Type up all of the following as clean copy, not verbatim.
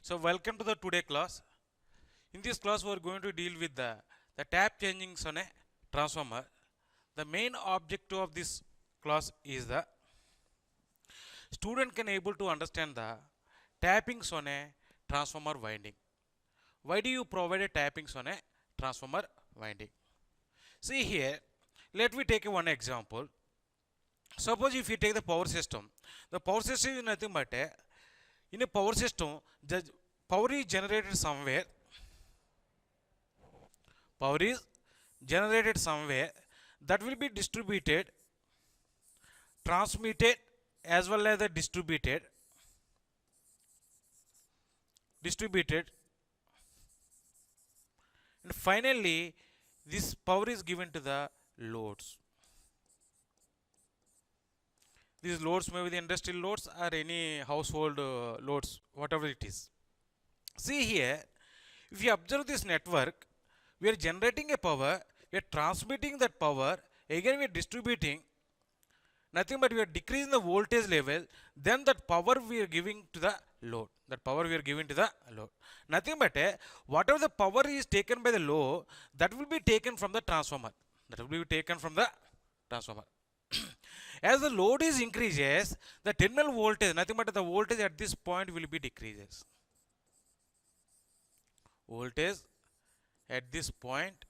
So welcome to the today class. In this class we are going to deal with the tap changings on a transformer. The main objective of this class is the student can able to understand the tappings on a transformer winding. Why do you provide a tappings on a transformer winding? See here, let me take one example. Suppose if you take the power system is nothing but in a power system, the power is generated somewhere. Power is generated somewhere that will be distributed, transmitted, as well as the distributed, and finally, this power is given to the loads. These loads may be the industrial loads or any household loads, whatever it is. See here, if you observe this network, we are generating a power, we are transmitting that power, again we are distributing, nothing but we are decreasing the voltage level, then that power we are giving to the load. Nothing but whatever the power is taken by the load, that will be taken from the transformer. As the load is increases, the terminal voltage, nothing but the voltage at this point will be decreases. Voltage at this point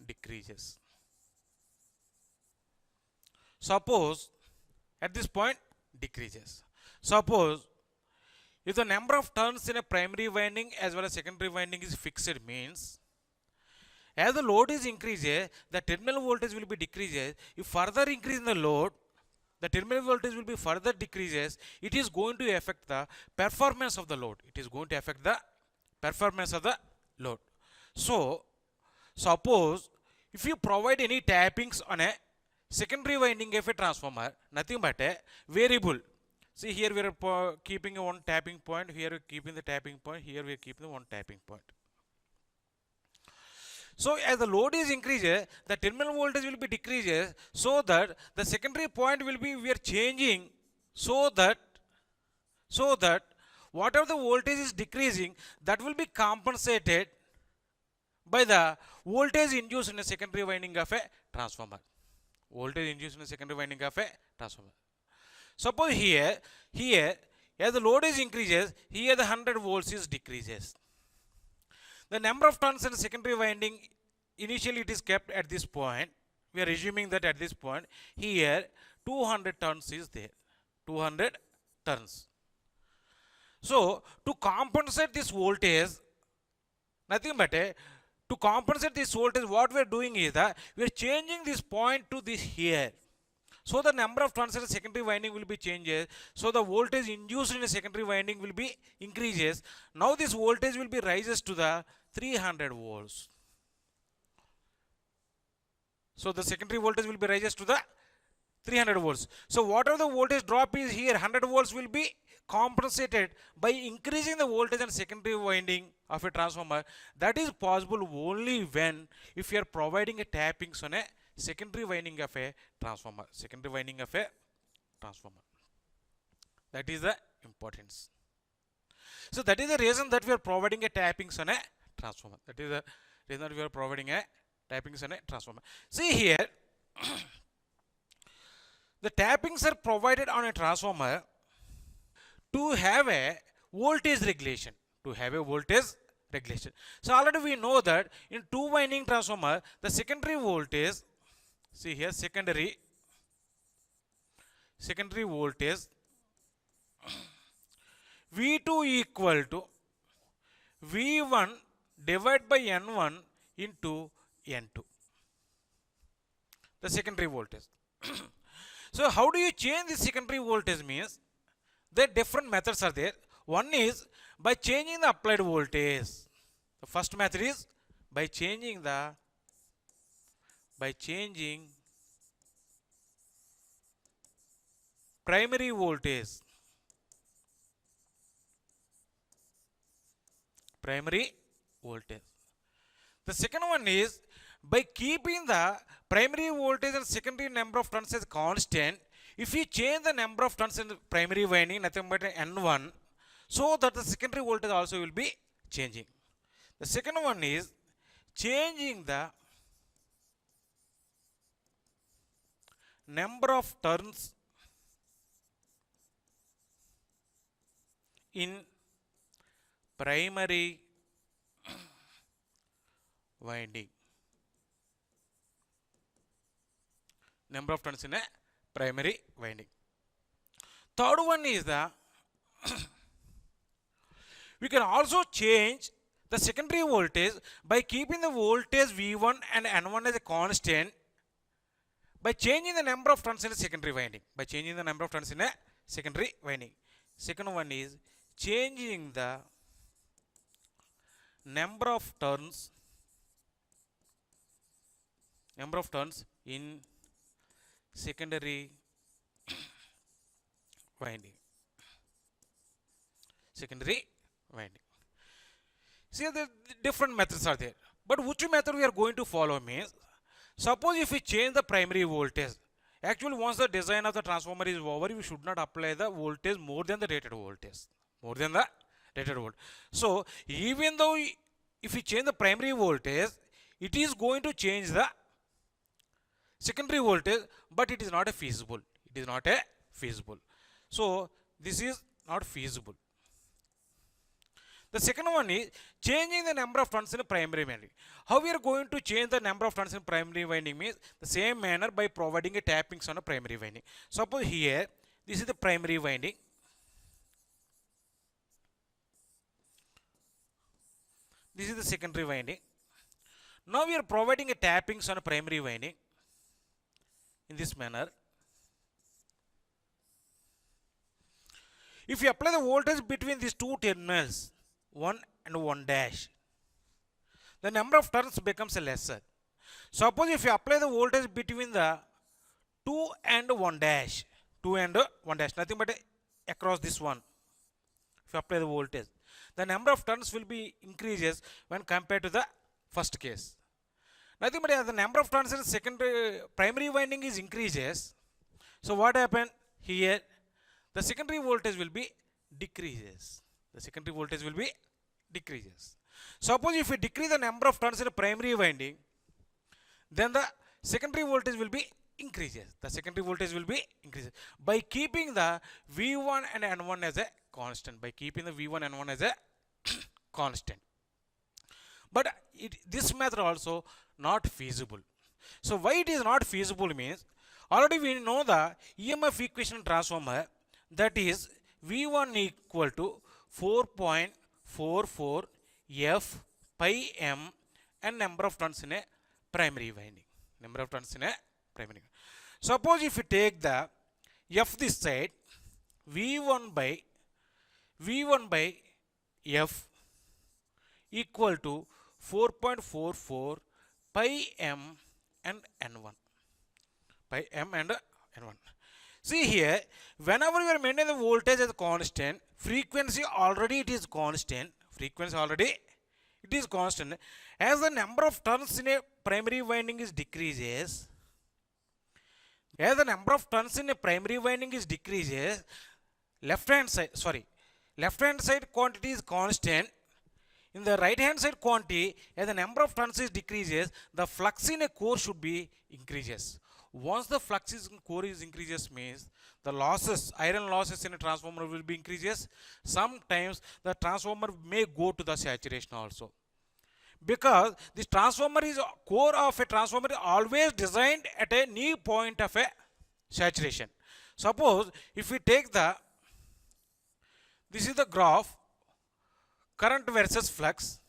decreases. Suppose at this point decreases. Suppose if the number of turns in a primary winding as well as secondary winding is fixed, means as the load is increases, the terminal voltage will be decreases. If further increase in the load, the terminal voltage will be further decreases. It is going to affect the performance of the load. So, suppose if you provide any tappings on a secondary winding of a transformer, nothing but a variable. See here we are keeping one tapping point, here we are keeping the tapping point, here we are keeping the one tapping point. So as the load is increases, the terminal voltage will be decreases, so that the secondary point will be, we are changing, so that whatever the voltage is decreasing, that will be compensated by the voltage induced in a secondary winding of a transformer. Suppose here as the load is increases, here the 100 volts is decreases. The number of turns in the secondary winding, initially it is kept at this point. We are assuming that at this point, here 200 turns is there. 200 turns. So, to compensate this voltage, nothing but to compensate this voltage, what we are doing is that we are changing this point to this here. So, the number of turns in the secondary winding will be changes. So, the voltage induced in the secondary winding will be increases. Now, this voltage will be rises to the 300 volts. So, the secondary voltage will be rises to the 300 volts. So, whatever the voltage drop is here, 100 volts will be compensated by increasing the voltage and secondary winding of a transformer. That is possible only when if you are providing a tappings on a secondary winding of a transformer. That is the importance. So that is the reason that we are providing a tappings on a transformer. See here, the tappings are provided on a transformer to have a voltage regulation. So already we know that in two winding transformer, the secondary voltage, see here, secondary voltage V2 equal to V1 divided by N1 into N2. The secondary voltage. So how do you change the secondary voltage? Means there different methods are there. One is by changing the applied voltage. The first method is by changing primary voltage. The second one is by keeping the primary voltage and secondary number of turns as constant, if we change the number of turns in the primary winding, nothing but N1, so that the secondary voltage also will be changing. The second one is changing the number of turns in primary winding. Number of turns in a primary winding. Third one is the we can also change the secondary voltage by keeping the voltage V1 and N1 as a constant by changing the number of turns in a secondary winding. By changing the number of turns in a secondary winding. Second one is changing the number of turns in secondary winding. Secondary winding. See, the different methods are there, but which method we are going to follow means, suppose if we change the primary voltage, actually once the design of the transformer is over, we should not apply the voltage more than the rated voltage. More than the rated voltage. So even though if we change the primary voltage, it is going to change the secondary voltage, but it is not a feasible. It is not a feasible. So this is not feasible. The second one is changing the number of turns in primary winding. How we are going to change the number of turns in primary winding means the same manner by providing a tappings on a primary winding. Suppose here this is the primary winding. This is the secondary winding. Now we are providing a tappings on a primary winding in this manner. If you apply the voltage between these two terminals, 1 and 1 dash, the number of turns becomes lesser. Suppose if you apply the voltage between the 2 and 1 dash, 2 and 1 dash, nothing but across this one. If you apply the voltage, the number of turns will be increases when compared to the first case. Nothing but the number of turns in secondary primary winding is increases. So what happened here? The secondary voltage will be decreases. The secondary voltage will be decreases. Suppose if we decrease the number of turns in a primary winding, then the secondary voltage will be increases. The secondary voltage will be increases by keeping the V1 and N1 as a constant. By keeping the V1 and N1 as a constant. But this method also not feasible. So why it is not feasible means, already we know the EMF equation transformer, that is V1 equal to 4.44 F pi M and number of turns in a primary winding. Number of turns in a primary. Suppose if you take the F this side, V1 by F equal to 4.44 pi M and N1. Pi M and N1. See here, whenever we are maintaining the voltage as constant, frequency already it is constant. Frequency already it is constant. As the number of turns in a primary winding is decreases, as the number of turns in a primary winding is decreases, left hand side quantity is constant. In the right hand side quantity, as the number of turns is decreases, the flux in a core should be increases. Once the flux in core is increases means the losses, iron losses in a transformer will be increases. Sometimes the transformer may go to the saturation also. Because this transformer is core of a transformer is always designed at a new point of a saturation. Suppose if we take this is the graph, current versus flux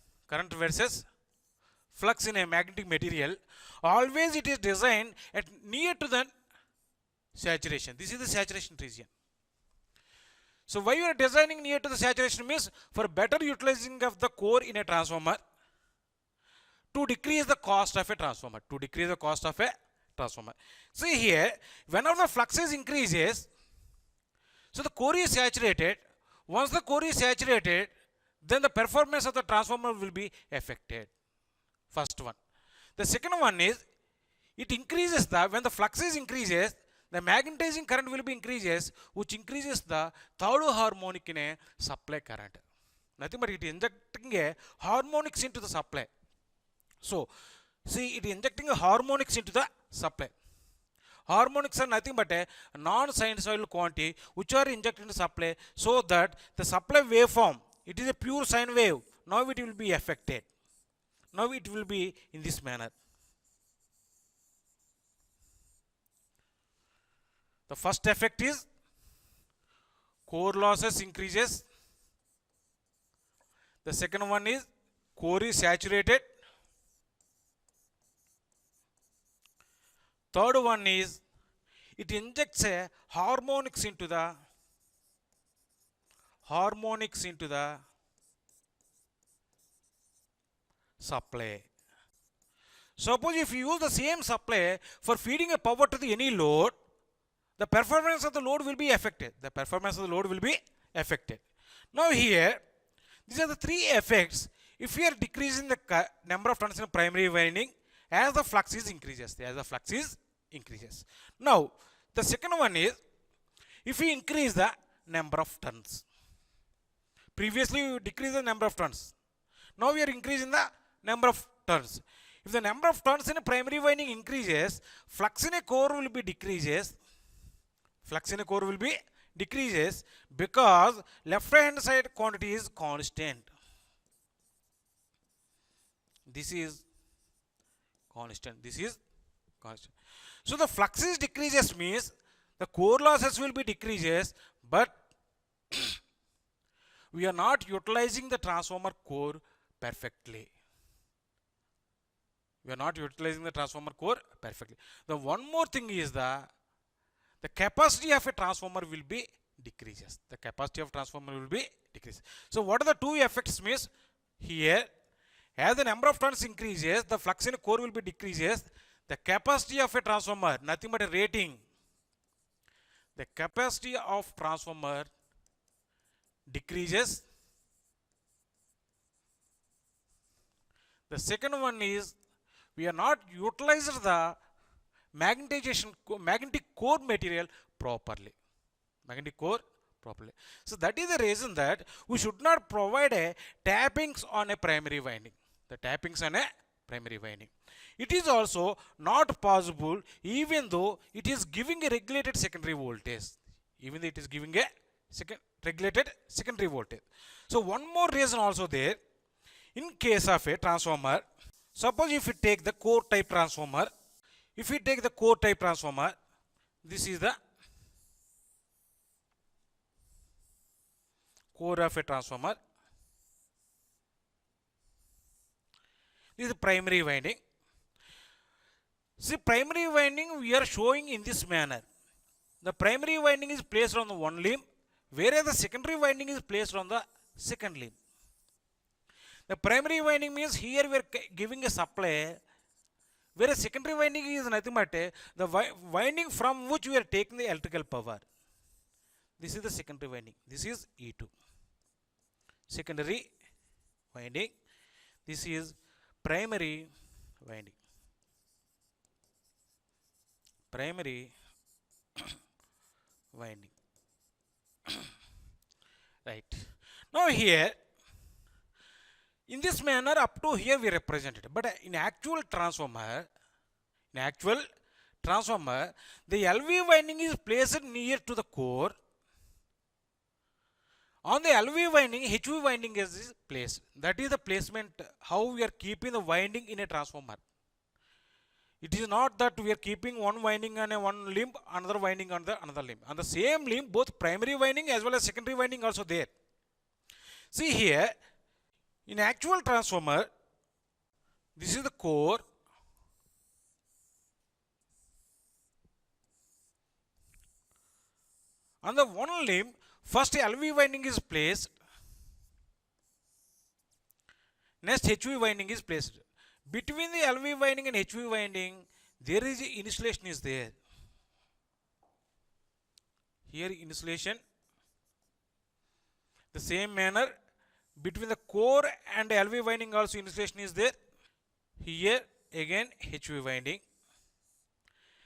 in a magnetic material, always it is designed at near to the saturation. This is the saturation region. So why you are designing near to the saturation means for better utilizing of the core in a transformer, to decrease the cost of a transformer. See here, whenever the flux is increases, so the core is saturated. Once the core is saturated, then the performance of the transformer will be affected. First one. The second one is, it increases when the flux is increases, the magnetizing current will be increases, which increases the third harmonic in a supply current. Nothing but it is injecting a harmonics into the supply. So see, it is injecting a harmonics into the supply. Harmonics are nothing but a non-sinusoidal quantity which are injected into supply, so that the supply waveform, it is a pure sine wave. Now it will be affected. Now it will be in this manner. The first effect is core losses increases. The second one is core is saturated. Third one is it injects a harmonics into the supply. Suppose if you use the same supply for feeding a power to the any load, the performance of the load will be affected. Now here, these are the three effects. If we are decreasing the number of turns in primary winding, as the flux is increases. Now the second one is, if we increase the number of turns. Previously we decreased the number of turns. Now we are increasing the number of turns. If the number of turns in a primary winding increases, flux in a core will be decreases. Because left hand side quantity is constant. This is constant. So the flux is decreases means the core losses will be decreases, but we are not utilizing the transformer core perfectly. The one more thing is the capacity of a transformer will be decreases. So what are the two effects means? Here, as the number of turns increases, the flux in core will be decreases. The capacity of a transformer, nothing but a rating. The capacity of transformer decreases. The second one is, we are not utilizing the magnetic core material properly. So that is the reason that we should not provide a tappings on a primary winding. It is also not possible even though it is giving a regulated secondary voltage. So one more reason also there. In case of a transformer, suppose if we take the core type transformer, this is the core of a transformer. This is the primary winding. See, primary winding we are showing in this manner. The primary winding is placed on the one limb, whereas the secondary winding is placed on the second limb. The primary winding means here we are giving a supply, whereas secondary winding is nothing but the winding from which we are taking the electrical power. This is the secondary winding. This is E2. Secondary winding. This is primary winding. Right. Now here, in this manner up to here we represented, but in actual transformer, the LV winding is placed near to the core. On the LV winding, HV winding is placed. That is the placement, how we are keeping the winding in a transformer. It is not that we are keeping one winding on one limb, another winding on the another limb. On the same limb, both primary winding as well as secondary winding also there. See here, in actual transformer, this is the core. On the one limb, first LV winding is placed. Next HV winding is placed. Between the LV winding and HV winding, there is a insulation is there. Here insulation. The same manner, between the core and LV winding also insulation is there. Here again HV winding.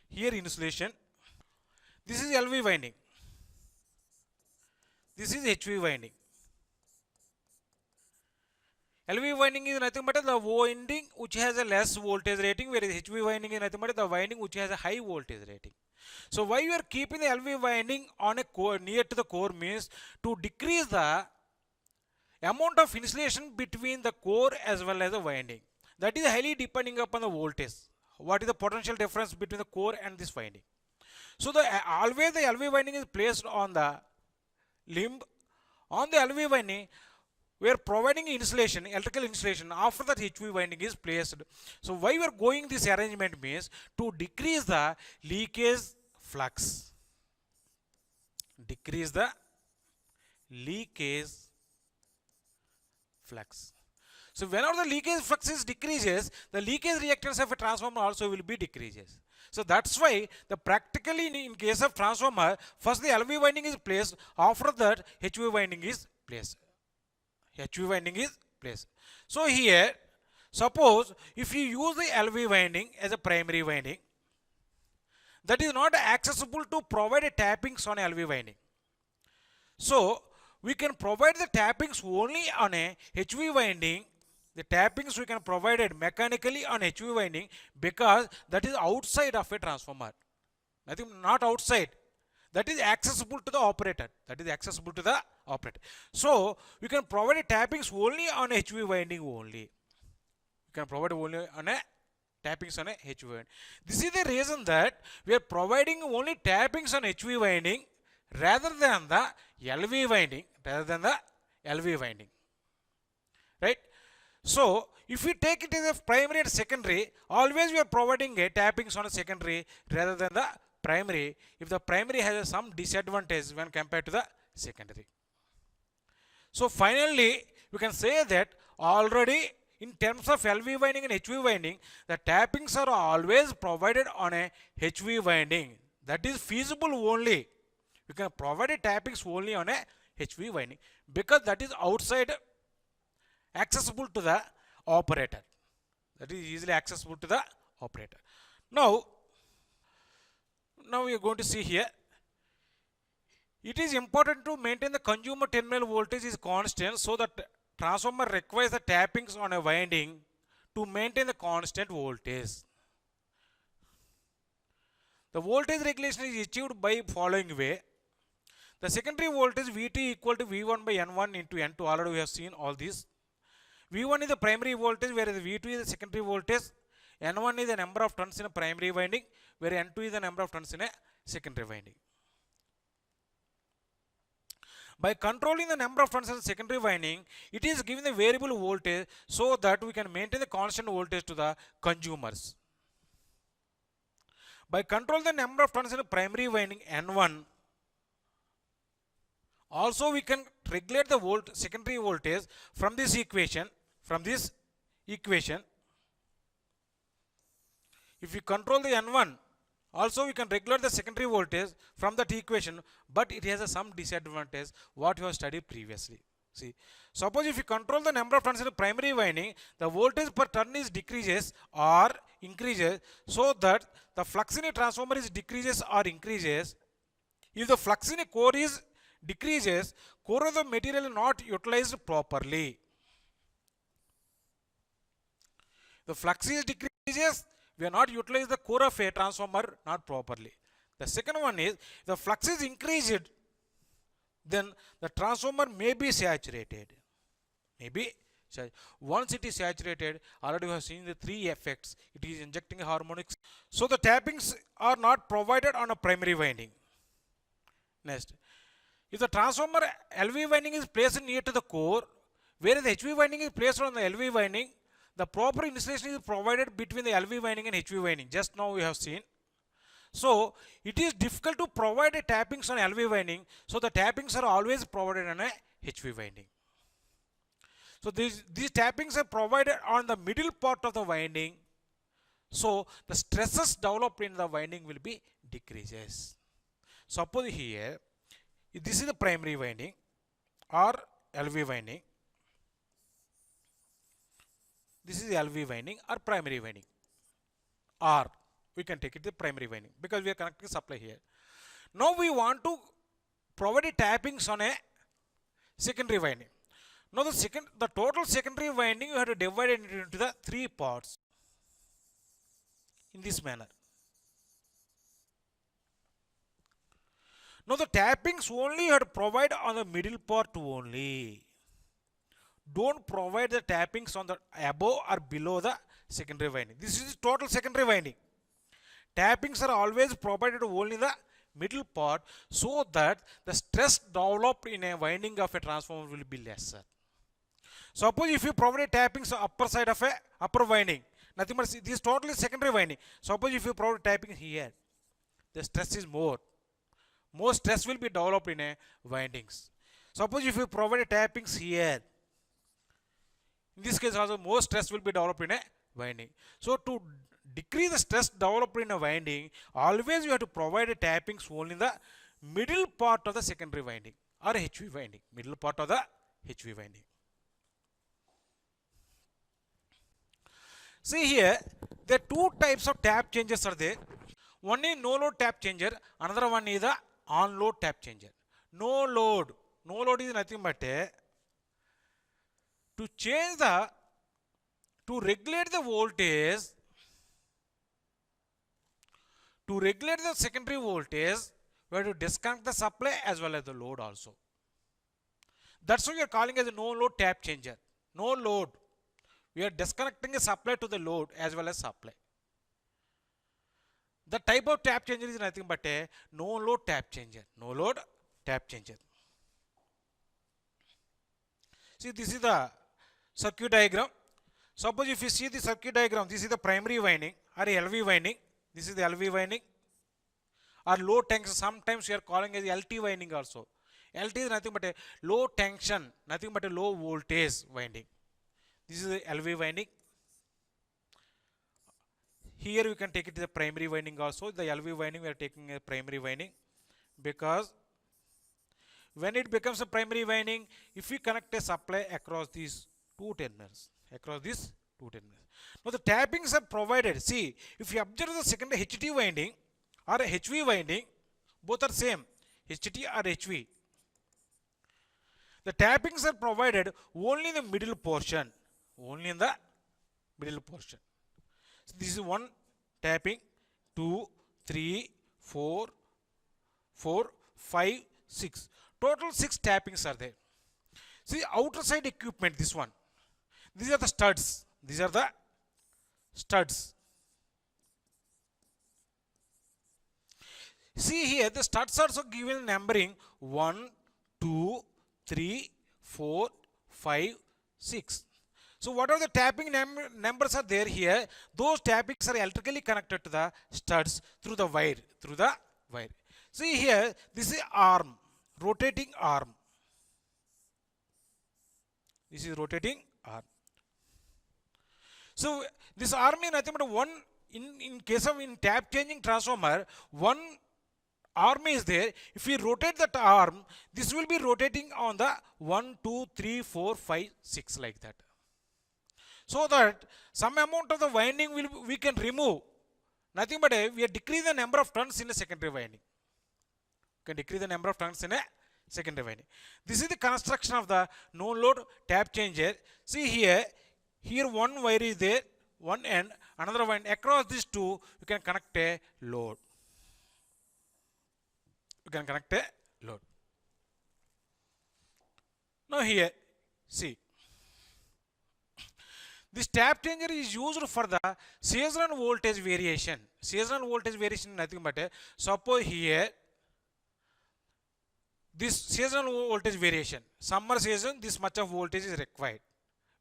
Here insulation. This is LV winding. This is HV winding. LV winding is nothing but the winding which has a less voltage rating, whereas HV winding is nothing but the winding which has a high voltage rating. So why you are keeping the LV winding on a core near to the core means to decrease the amount of insulation between the core as well as the winding. That is highly depending upon the voltage. What is the potential difference between the core and this winding? So the always the LV winding is placed on the limb. On the LV winding, we are providing insulation, electrical insulation. After that, HV winding is placed. So why we are going this arrangement means to decrease the leakage flux. Decrease the leakage flux. So whenever the leakage flux is decreases, the leakage reactance of a transformer also will be decreases. So that's why the practically in case of transformer, first the LV winding is placed, after that HV winding is placed. HV winding is placed. So here, suppose if you use the LV winding as a primary winding, that is not accessible to provide a tappings on LV winding. So we can provide the tappings only on a HV winding. The tappings we can provide it mechanically on HV winding because that is outside of a transformer. Nothing, not outside. That is accessible to the operator. That is accessible to the operator. So we can provide a tappings only on HV winding only. We can provide only on a tappings on a HV winding. This is the reason that we are providing only tappings on HV winding rather than the LV winding. Right? So if we take it as a primary and secondary, always we are providing a tappings on a secondary rather than the primary if the primary has some disadvantage when compared to the secondary. So finally, we can say that already in terms of LV winding and HV winding, the tappings are always provided on a HV winding. That is feasible only. We can provide a tappings only on a HV winding because that is outside accessible to the operator. That is easily accessible to the operator. Now we are going to see here. It is important to maintain the consumer terminal voltage is constant so that transformer requires the tappings on a winding to maintain the constant voltage. The voltage regulation is achieved by following way. The secondary voltage Vt equal to V1 by N1 into N2. Already we have seen all these. V1 is the primary voltage, whereas V2 is the secondary voltage. N1 is the number of turns in a primary winding, where N2 is the number of turns in a secondary winding. By controlling the number of turns in the secondary winding, it is giving the variable voltage so that we can maintain the constant voltage to the consumers. By controlling the number of turns in the primary winding N1, also we can regulate the secondary voltage from this equation. If we control the N1, also we can regulate the secondary voltage from that equation, but it has some disadvantage what we have studied previously. See, suppose if you control the number of turns in the primary winding, the voltage per turn is decreases or increases, so that the flux in a transformer is decreases or increases. If the flux in a core is decreases, core of the material not utilized properly. The flux is decreases, we are not utilizing the core of a transformer not properly. The second one is the flux is increased, then the transformer may be saturated. Once it is saturated, already we have seen the three effects. It is injecting harmonics. So the tappings are not provided on a primary winding. Next, if the transformer LV winding is placed near to the core, whereas the HV winding is placed on the LV winding, the proper insulation is provided between the LV winding and HV winding. Just now we have seen. So it is difficult to provide a tappings on LV winding. So the tappings are always provided on a HV winding. So these tappings are provided on the middle part of the winding. So the stresses developed in the winding will be decreases. Suppose here, this is the primary winding or LV winding. This is LV winding or primary winding, or we can take it the primary winding because we are connecting supply here. Now we want to provide tappings on a secondary winding. Now the total secondary winding you have to divide it into the three parts in this manner. Now the tappings only you have to provide on the middle part only. Don't provide the tappings on the above or below the secondary winding. This is the total secondary winding. Tappings are always provided only in the middle part so that the stress developed in a winding of a transformer will be lesser. Suppose if you provide tappings on upper side of a upper winding, nothing but this is totally secondary winding. Suppose if you provide tapping here, the stress is more. More stress will be developed in a windings. Suppose if you provide tappings here, in this case also more stress will be developed in a winding. So to decrease the stress developed in a winding, always you have to provide tappings only in the middle part of the secondary winding or HV winding. Middle part of the HV winding. See here, there are two types of tap changers are there. One is no load tap changer, another one is the on load tap changer. No load is nothing but to change the, to regulate the voltage, to regulate the secondary voltage, we have to disconnect the supply as well as the load also. That's why we are calling as a no load tap changer. No load. We are disconnecting a supply to the load as well as supply. The type of tap changer is nothing but a no load tap changer. No load tap changer. See, this is the circuit diagram. Suppose if you see the circuit diagram, this is the primary winding or LV winding. This is the LV winding or low tension. Sometimes we are calling as LT winding also. LT is nothing but a low tension, nothing but a low voltage winding. This is the LV winding. Here we can take it to the primary winding also. The LV winding we are taking a primary winding because when it becomes a primary winding, if we connect a supply across these two terminals, Now the tappings are provided. See, if you observe the second HT winding or a HV winding, both are same, HT or HV. The tappings are provided only in the middle portion. Only in the middle portion. So this is one tapping, 2, 3, 4, 5, 6. Total 6 tappings are there. See, outer side equipment, this one. These are the studs. These are the studs. See here, the studs are also given numbering 1, 2, 3, 4, 5, 6. So what are the tapping numbers are there here? Those tappings are electrically connected to the studs through the wire. See here, this is arm, rotating arm. This is rotating arm. So this arm is nothing but one, in case of in tap changing transformer, one arm is there. If we rotate that arm, this will be rotating on the 1, 2, 3, 4, 5, 6 like that. So that some amount of the winding we can remove. Nothing but we are decrease the number of turns in a secondary winding. We can decrease the number of turns in a secondary winding. This is the construction of the no load tap changer. See here one wire is there, one end, another one. Across these two, you can connect a load. Now here, see. This tap changer is used for the seasonal voltage variation. Seasonal voltage variation is nothing but suppose here this seasonal voltage variation. Summer season this much of voltage is required.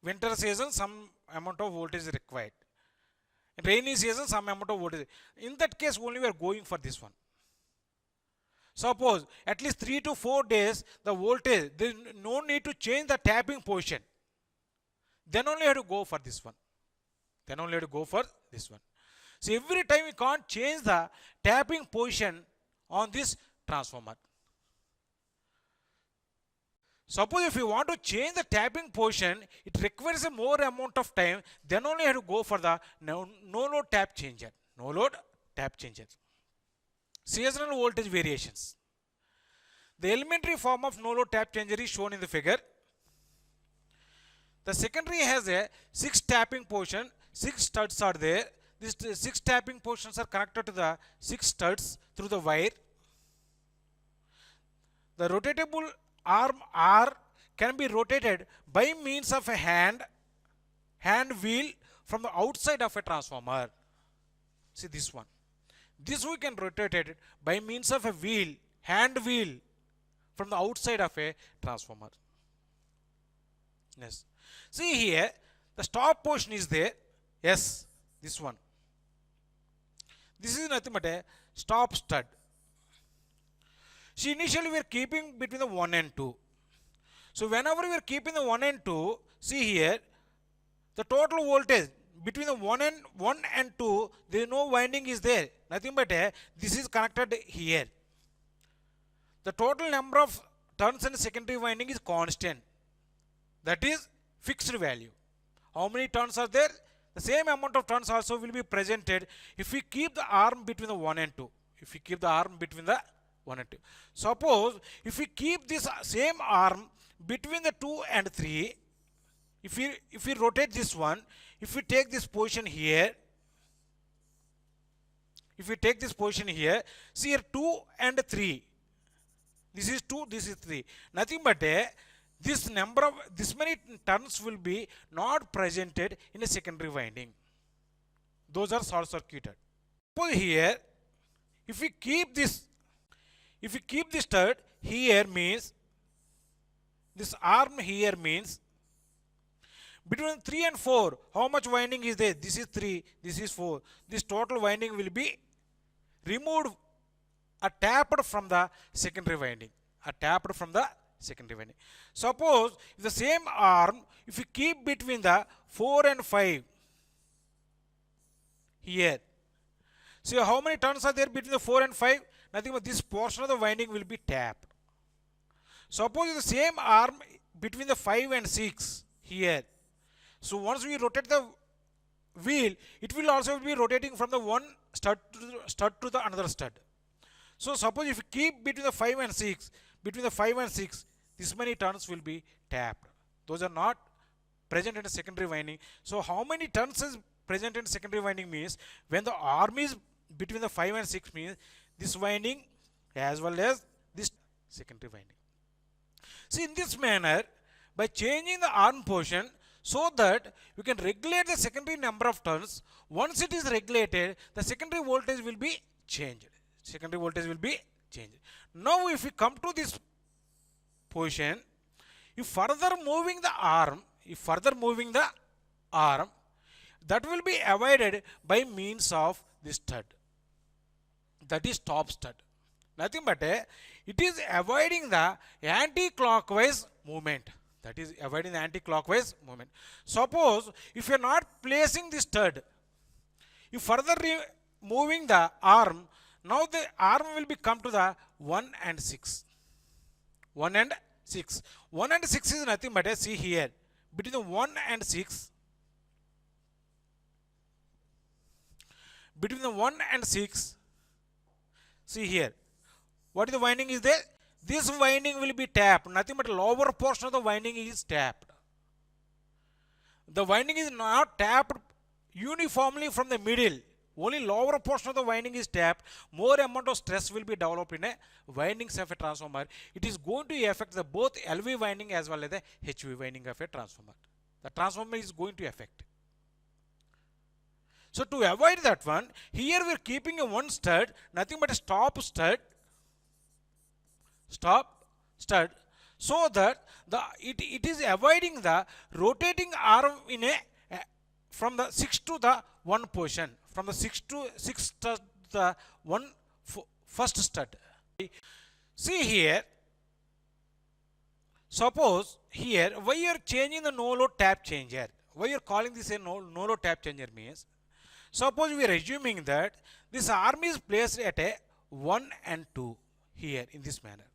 Winter season some amount of voltage is required. In rainy season some amount of voltage. In that case only we are going for this one. Suppose at least 3 to 4 days the voltage, there is no need to change the tapping position. Then only you have to go for this one. So every time we can't change the tapping position on this transformer. Suppose if you want to change the tapping position, it requires a more amount of time. Then only you have to go for the no load tap changer. seasonal voltage variations. The elementary form of no load tap changer is shown in the figure. The secondary has a 6 tapping portion, 6 studs are there. These 6 tapping portions are connected to the 6 studs through the wire. The rotatable arm R can be rotated by means of a hand wheel from the outside of a transformer. See this one. This we can rotate it by means of a hand wheel from the outside of a transformer. Yes. See here, the stop portion is there. Yes, this one. This is nothing but a stop stud. See, initially we are keeping between the 1 and 2. So whenever we are keeping the 1 and 2, see here, the total voltage between the 1 and 2, there is no winding is there. Nothing but this is connected here. The total number of turns in secondary winding is constant. That is fixed value. How many turns are there? The same amount of turns also will be presented if we keep the arm between the 1 and 2. If we keep the arm between the 1 and 2. Suppose if we keep this same arm between the 2 and 3, if we rotate this one, if we take this position here, see here 2 and 3. This is 2, this is 3. Nothing but this many turns will be not presented in a secondary winding. Those are short circuited. Suppose here, if we keep this stud here, means this arm here means between 3 and 4, how much winding is there? This is 3, this is 4. This total winding will be removed or tapped from the secondary winding. Suppose if the same arm, if we keep between the 4 and 5 here, see how many turns are there between the 4 and 5? Nothing but this portion of the winding will be tapped. Suppose the same arm between the 5 and 6 here. So once we rotate the wheel, it will also be rotating from the one stud to the another stud. So suppose if you keep between the 5 and 6, this many turns will be tapped. Those are not present in a secondary winding. So how many turns is present in secondary winding means when the arm is between the 5 and 6 means this winding as well as this secondary winding. See, in this manner, by changing the arm portion so that you can regulate the secondary number of turns, once it is regulated, the secondary voltage will be changed. Now if we come to this position, if further moving the arm, that will be avoided by means of this stud. That is top stud. Nothing but it is avoiding the anti-clockwise movement. Suppose if you are not placing this stud, you further moving the arm, now the arm will be come to the 1 and 6. 1 and 6 is nothing but see here between the 1 and 6. See here, what is the winding is there? This winding will be tapped. Nothing but lower portion of the winding is tapped. The winding is not tapped uniformly from the middle. Only lower portion of the winding is tapped. More amount of stress will be developed in a windings of a transformer. It is going to affect the both LV winding as well as the HV winding of a transformer. The transformer is going to affect. So to avoid that one, here we are keeping a one stud, nothing but a stop stud, so that it is avoiding the rotating arm in from the 6 to the 1 position, from the 6 to the first stud. See here, suppose here, why you are changing the no load tap changer? Why you are calling this a no load tap changer means, suppose we are assuming that this arm is placed at a 1 and 2 here in this manner.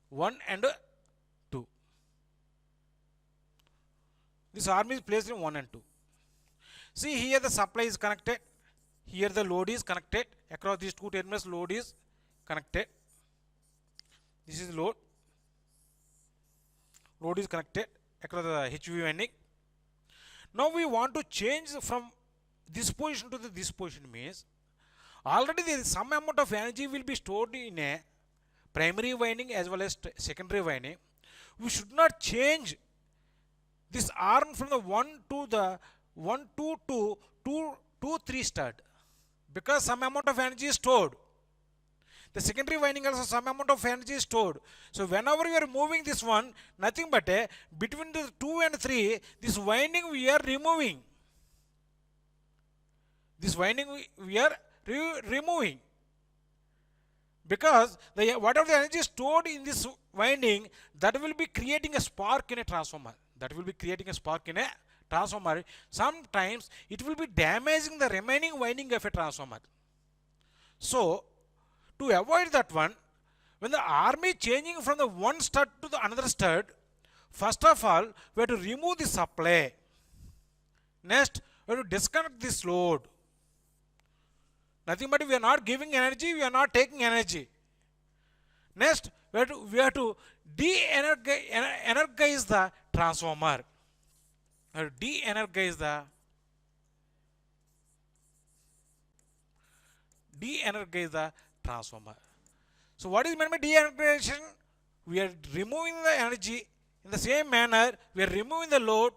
1 and 2. This arm is placed in 1 and 2. See here the supply is connected. Here the load is connected across these two terminals. Load is connected. This is load. Load is connected across the HV winding. Now we want to change from this position to this position, means already there is some amount of energy will be stored in a primary winding as well as secondary winding. We should not change this arm from the 1 to the 1 to 3 stud, because some amount of energy is stored. The secondary winding also some amount of energy is stored. So whenever we are moving this one, nothing but between the 2 and 3, this winding we are removing. This winding we are removing, because whatever the energy stored in this winding, that will be creating a spark in a transformer. That will be creating a spark in a transformer. Sometimes it will be damaging the remaining winding of a transformer. So to avoid that one, when the arm is changing from the one stud to the another stud, first of all we have to remove the supply. Next we have to disconnect this load. Nothing but we are not giving energy, we are not taking energy. Next we have to de-energize the transformer. De-energize the transformer. So what is meant by de-energization? We are removing the energy. In the same manner, we are removing the load.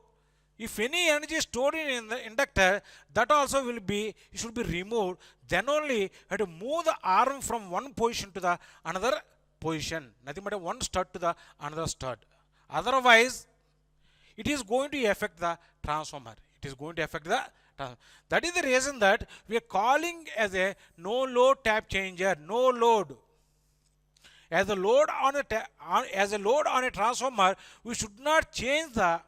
If any energy is stored in the inductor, that also should be removed. Then only we have to move the arm from one position to the another position. Nothing but one stud to the another stud. Otherwise, it is going to affect the transformer. It is going to affect the transformer. That is the reason that we are calling as a no load tap changer. No load. As a load on a transformer, we should not change the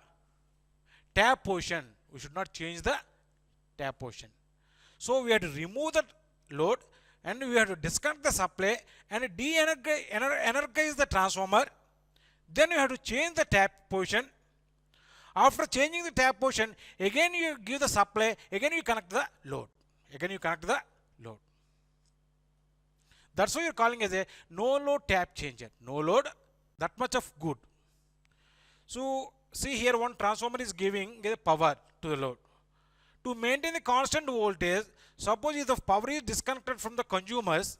tap position. We should not change the tap position. So we have to remove the load and we have to disconnect the supply and de-energize the transformer. Then you have to change the tap position. After changing the tap position, again you give the supply, again you connect the load. That's why you are calling as a no load tap changer. No load, that much of good. So see here, one transformer is giving the power to the load. To maintain the constant voltage, suppose if the power is disconnected from the consumers,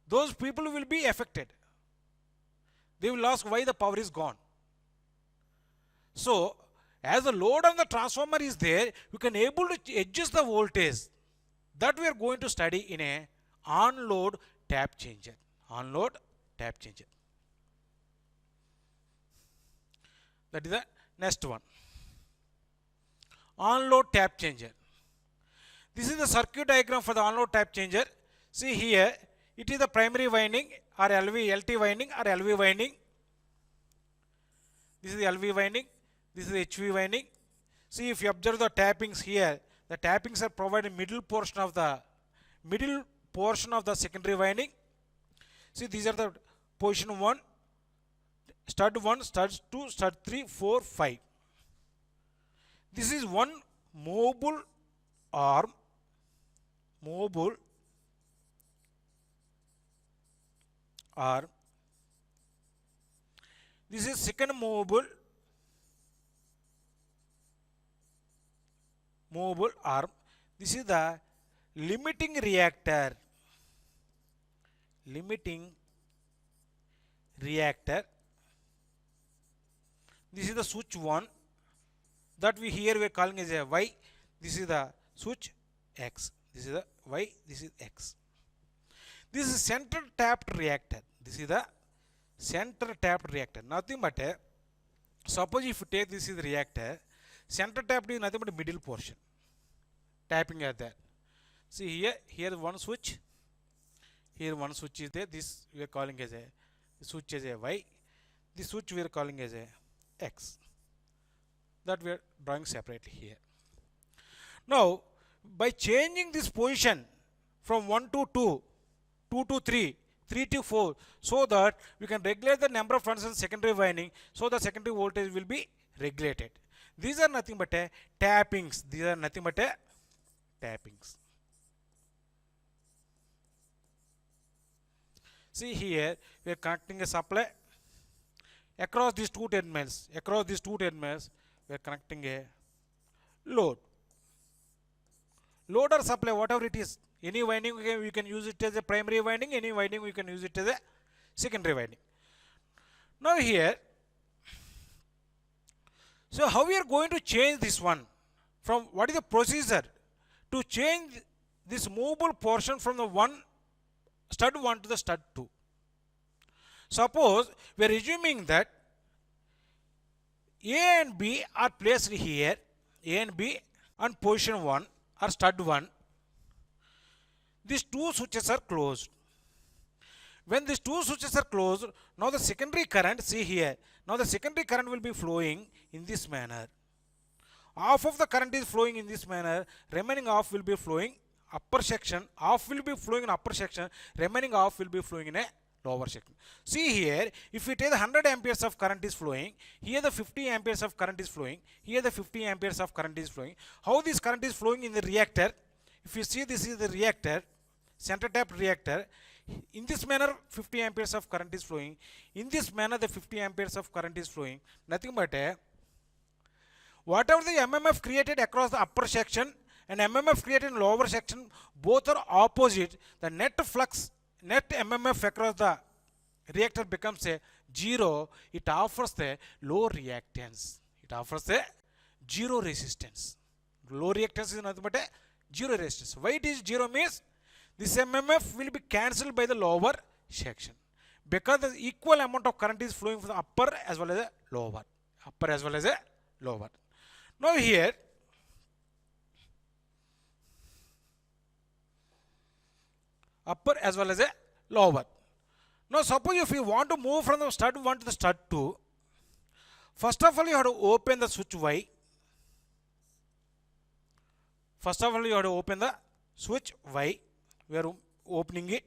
those people will be affected. They will ask why the power is gone. So as the load on the transformer is there, you can able to adjust the voltage. That we are going to study in a on-load tap changer. On-load tap changer. That is the next one. On-load tap changer. This is the circuit diagram for the on-load tap changer. See here, it is the primary winding or LT winding or LV winding. This is the LV winding. This is the HV winding. See, if you observe the tappings here, the tappings are provided in middle portion of the secondary winding. See, these are the position 1, stud 1, stud 2, stud 3, 4, 5. This is one movable arm. This is second movable arm. This is the limiting reactor. This is the switch 1 that we are calling as a Y. This is the switch X. This is the Y. This is X. This is center tapped reactor. This is the center tapped reactor. Nothing but suppose if you take this is the reactor, center tapped is nothing but middle portion. Tapping are there. See here one switch. Here one switch is there. This we are calling as a switch as a Y. This switch we are calling as a X. That we are drawing separately here. Now, by changing this position from 1 to 2, 2 to 3, 3 to 4, so that we can regulate the number of turns in secondary winding, so the secondary voltage will be regulated. These are nothing but tappings. These are nothing but tappings. See here, we are connecting a supply across these two terminals. Across these two terminals, we are connecting a load. Load or supply, whatever it is. Any winding we can use it as a primary winding. Any winding we can use it as a secondary winding. Now here, so how we are going to change this one? From what is the procedure to change this movable portion from the stud 1 to the stud 2? Suppose we are assuming that A and B are placed here, A and B on position 1 or stud 1. These two switches are closed. When these two switches are closed, now the secondary current, see here, now the secondary current will be flowing in this manner. Half of the current is flowing in this manner, remaining half will be flowing upper section, half will be flowing in upper section, remaining half will be flowing in a lower section. See here, if we take the 100 amperes of current is flowing, here the 50 amperes of current is flowing, here the 50 amperes of current is flowing. How this current is flowing in the reactor? If you see, this is the reactor, center tap reactor. In this manner 50 amperes of current is flowing. In this manner the 50 amperes of current is flowing. Nothing but whatever the MMF created across the upper section and MMF created in lower section, both are opposite. The net flux, net MMF across the reactor becomes a 0. It offers the low reactance. It offers a 0 resistance. Low reactance is nothing but a 0 resistance. Why it is 0 means this MMF will be cancelled by the lower section because the equal amount of current is flowing from the upper as well as the lower. Upper as well as the lower. Now here, upper as well as the lower. Now suppose if you want to move from the stud 1 to the stud 2, first of all you have to open the switch Y. First of all you have to open the switch Y. We are opening it.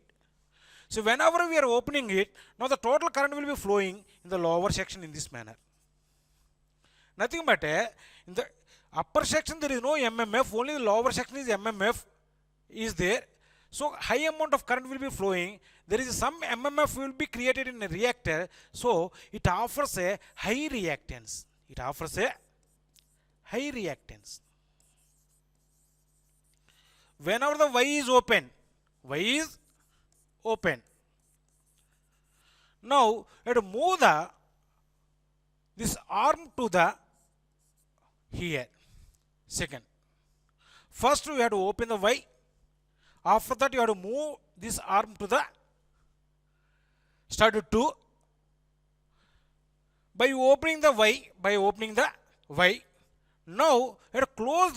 So whenever we are opening it, now the total current will be flowing in the lower section in this manner. Nothing but in the upper section there is no MMF, only the lower section is MMF is there. So high amount of current will be flowing. There is some MMF will be created in a reactor. So it offers a high reactance. It offers a high reactance. Whenever the Y is open, Y is open. Now you have to move this arm to the here. Second. First we have to open the Y. After that you have to move this arm to the stud 2. By opening the Y, now you have to close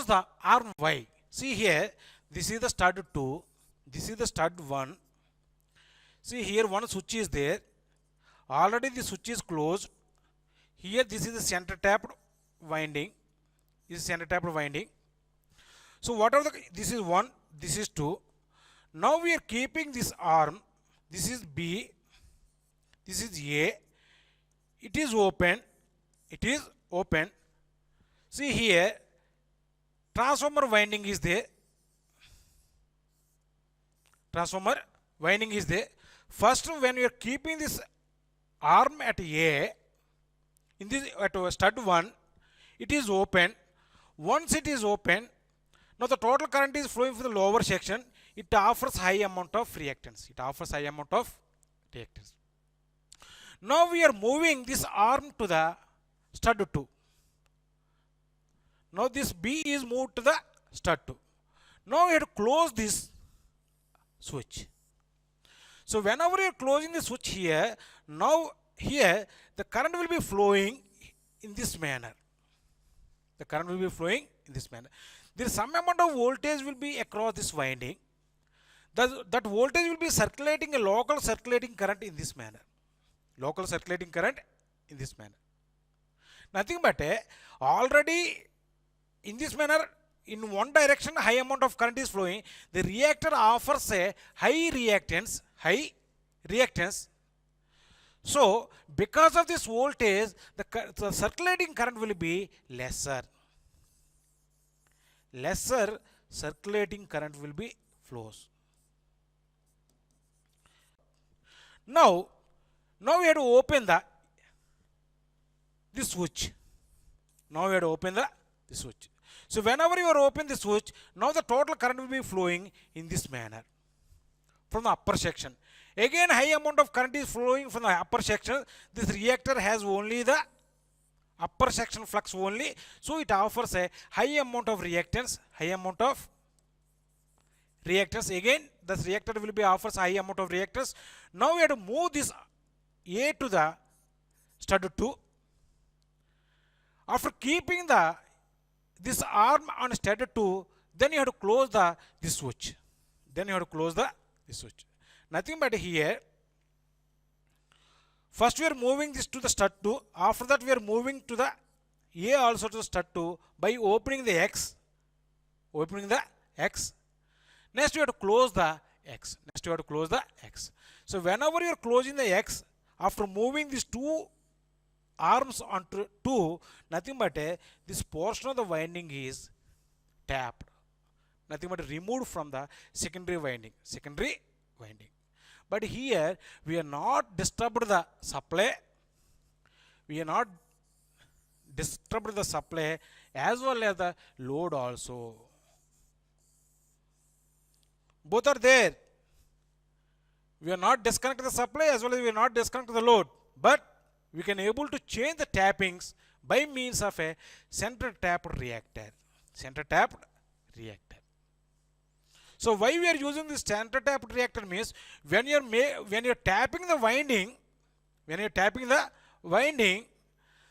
the arm Y. See here, this is the stud 2, this is the stud 1. See here one switch is there. Already the switch is closed. Here this is the center tapped winding. This is center tapped winding. So whatever this is 1, this is 2. Now we are keeping this arm. This is B. This is A. It is open. It is open. See here, transformer winding is there. Transformer winding is there. First, when you are keeping this arm at A, in this at stud 1, it is open. Once it is open, now the total current is flowing from the lower section. It offers high amount of reactance. It offers high amount of reactance. Now we are moving this arm to the stud 2. Now this B is moved to the stud 2. Now we have to close this switch. So whenever you are closing the switch here, now here the current will be flowing in this manner. The current will be flowing in this manner. There is some amount of voltage will be across this winding. That voltage will be circulating a local circulating current in this manner. Local circulating current in this manner. Nothing but already in this manner, in one direction high amount of current is flowing. The reactor offers a high reactance. So because of this voltage, the circulating current will be lesser. Lesser circulating current will be flows. Now we have to open this switch. Now we have to open the switch. So whenever you are open the switch, now the total current will be flowing in this manner from the upper section. Again, high amount of current is flowing from the upper section. This reactor has only the upper section flux only, so it offers a high amount of reactance. Again, this reactor will be offers high amount of reactors. Now we have to move this A to the stud 2. After keeping this arm on stud 2, then you have to close this switch. Nothing but here. First we are moving this to the stud 2. After that we are moving to the A also to the stud 2 by opening the X. Next you have to close the X. So whenever you are closing the X, after moving these two arms onto 2, nothing but this portion of the winding is tapped. Nothing but removed from the secondary winding. But here we are not disturbed the supply. As well as the load also. Both are there. We are not disconnected the supply as well as we are not disconnected the load. But we can able to change the tappings by means of a center tapped reactor. So why we are using this center tapped reactor means when you are tapping the winding,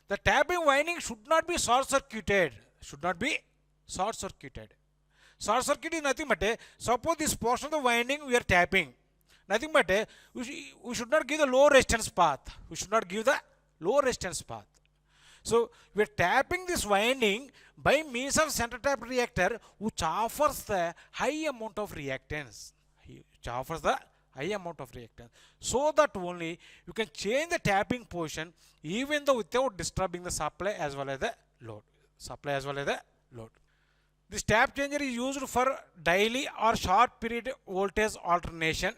the tapping winding should not be short circuited. Short circuit is nothing but suppose this portion of the winding we are tapping. Nothing but we should not give the low resistance path. So we are tapping this winding by means of center tap reactor, which offers the high amount of reactance. So that only you can change the tapping position even though without disturbing the supply as well as the load. This tap changer is used for daily or short period voltage alternation.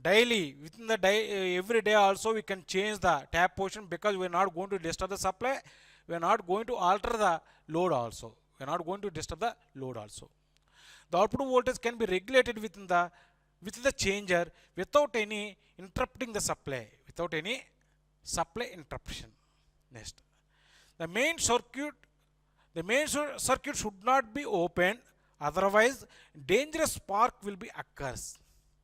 Daily, within the day, every day also we can change the tap position because we are not going to disturb the supply. We are not going to alter the load also. The output voltage can be regulated within the changer without any interrupting the supply. Interruption. Next, the main circuit should not be opened, otherwise dangerous spark will be occurs.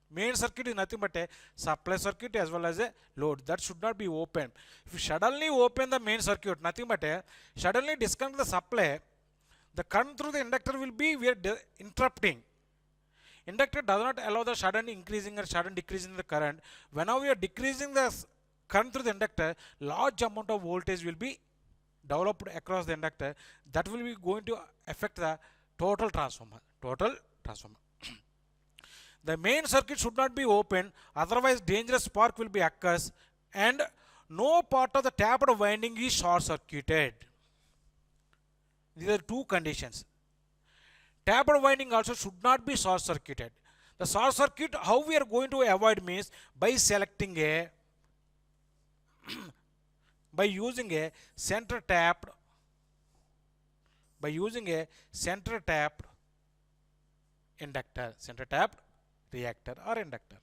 Main circuit is nothing but a supply circuit as well as a load. That should not be open. If you suddenly open the main circuit, nothing but a suddenly disconnect the supply, the current through the inductor will be interrupting. Inductor does not allow the sudden increasing or sudden decreasing the current. Whenever we are decreasing the current through the inductor, large amount of voltage will be developed across the inductor. That will be going to affect the total transformer. The main circuit should not be open, otherwise dangerous spark will be occurs, and no part of the tapped winding is short circuited. These are two conditions. Tapped winding also should not be short circuited. The short circuit, how we are going to avoid means by using a center tapped inductor, center tapped reactor or inductor.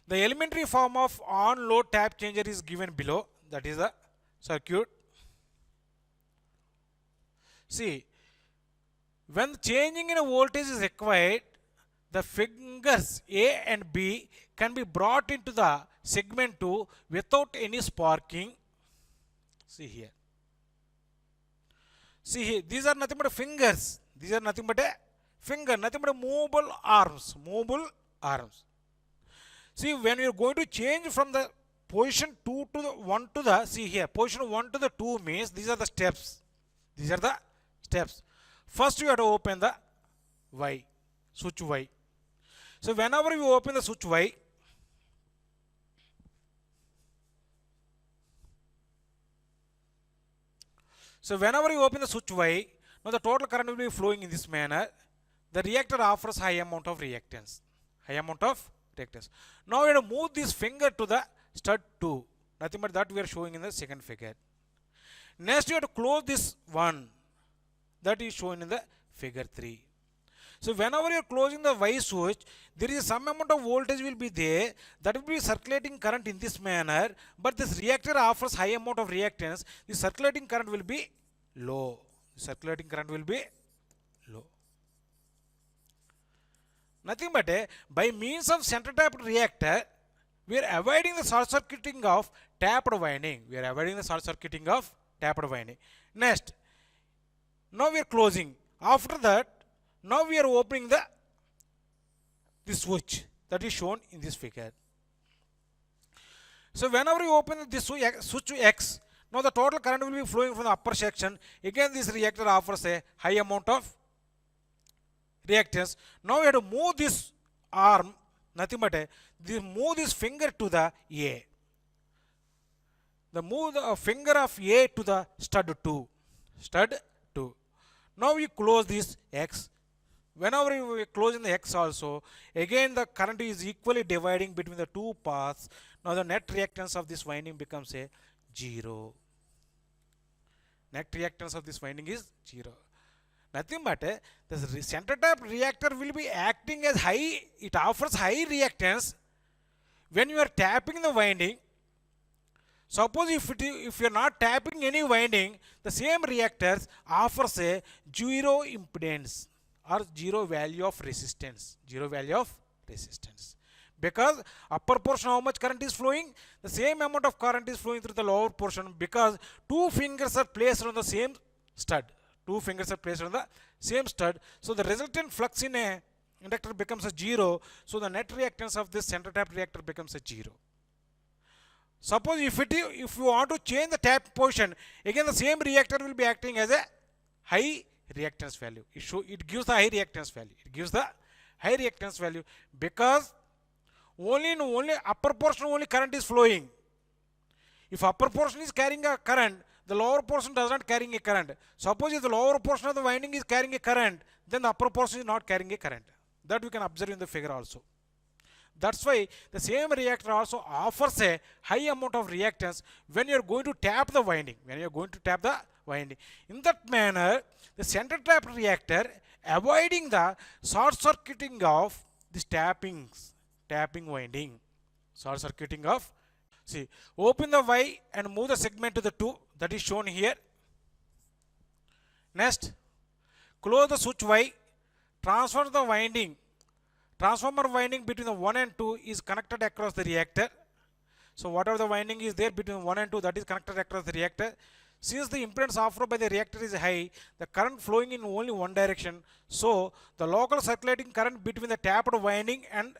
The elementary form of on-load tap changer is given below. That is the circuit. See, when changing in a voltage is required, the fingers A and B can be brought into the segment 2 without any sparking. See here, these are nothing but fingers. Nothing but movable arms. See, when you are going to change from the position 2 to the 1 to the, see here, position 1 to the 2 means these are the steps. First you have to open the switch Y. So whenever you open the switch Y, now the total current will be flowing in this manner. the reactor offers high amount of reactance. High amount of reactance. Now we have to move this finger to the stud 2. Nothing but that we are showing in the second figure. Next you have to close this one. That is shown in the figure 3. So whenever you are closing the Y switch, there is some amount of voltage will be there, that will be circulating current in this manner, but this reactor offers high amount of reactance, the circulating current will be low. Circulating current will be low. Nothing but by means of center tapped reactor, we are avoiding the short circuiting of tapped winding. We are avoiding the short circuiting of tapped winding. Next, now we are closing. After that, now we are opening this switch that is shown in this figure. So whenever you open this switch X, now the total current will be flowing from the upper section. Again, this reactor offers a high amount of reactance. Now we have to move this arm, nothing but move this finger to the A. Move the finger of A to the stud 2. Stud 2. Now we close this X. Whenever we close in the X also, again the current is equally dividing between the two paths. Now the net reactance of this winding becomes a 0. Net reactance of this winding is 0. Nothing but the center tap reactor will be acting as high, it offers high reactance when you are tapping the winding. Suppose if you are not tapping any winding, the same reactors offers a 0 impedance or 0 value of resistance. 0 value of resistance. Because upper portion how much current is flowing? The same amount of current is flowing through the lower portion because two fingers are placed on the same stud. Two fingers are placed on the same stud. So the resultant flux in a inductor becomes a 0. So the net reactance of this center tap reactor becomes a 0. Suppose if you want to change the tap position, again the same reactor will be acting as a high reactance value. It gives the high reactance value. It gives the high reactance value because only upper portion only current is flowing. If upper portion is carrying a current, the lower portion does not carrying a current. Suppose if the lower portion of the winding is carrying a current, then the upper portion is not carrying a current. That we can observe in the figure also. That's why the same reactor also offers a high amount of reactance when you are going to tap the winding. When you are going to tap the winding. In that manner, the center tap reactor avoiding the short circuiting of this tapping winding. Short circuiting of, see, open the Y and move the segment to the 2, that is shown here. Next, close the switch Y, transfer the winding. Transformer winding between the 1 and 2 is connected across the reactor. So whatever the winding is there between 1 and 2, that is connected across the reactor. Since the impedance offered by the reactor is high, the current flowing in only one direction. So the local circulating current between the tapped winding and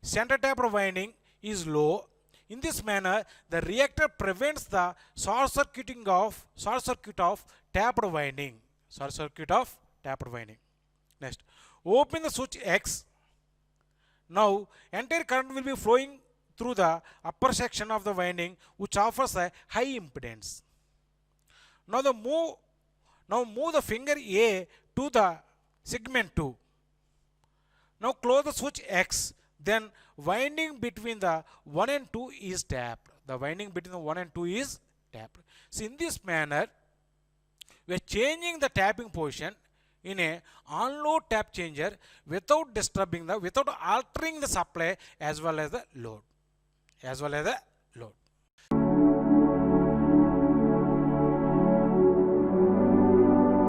center tapped winding is low. In this manner, the reactor prevents the short circuit of tapped winding. Short circuit of tapped winding. Next, open the switch X. Now, entire current will be flowing through the upper section of the winding, which offers a high impedance. Now, move the finger A to the segment 2. Now, close the switch X. Then, winding between the 1 and 2 is tapped. The winding between the 1 and 2 is tapped. So, in this manner, we are changing the tapping position in a on-load tap changer without altering the supply as well as the load.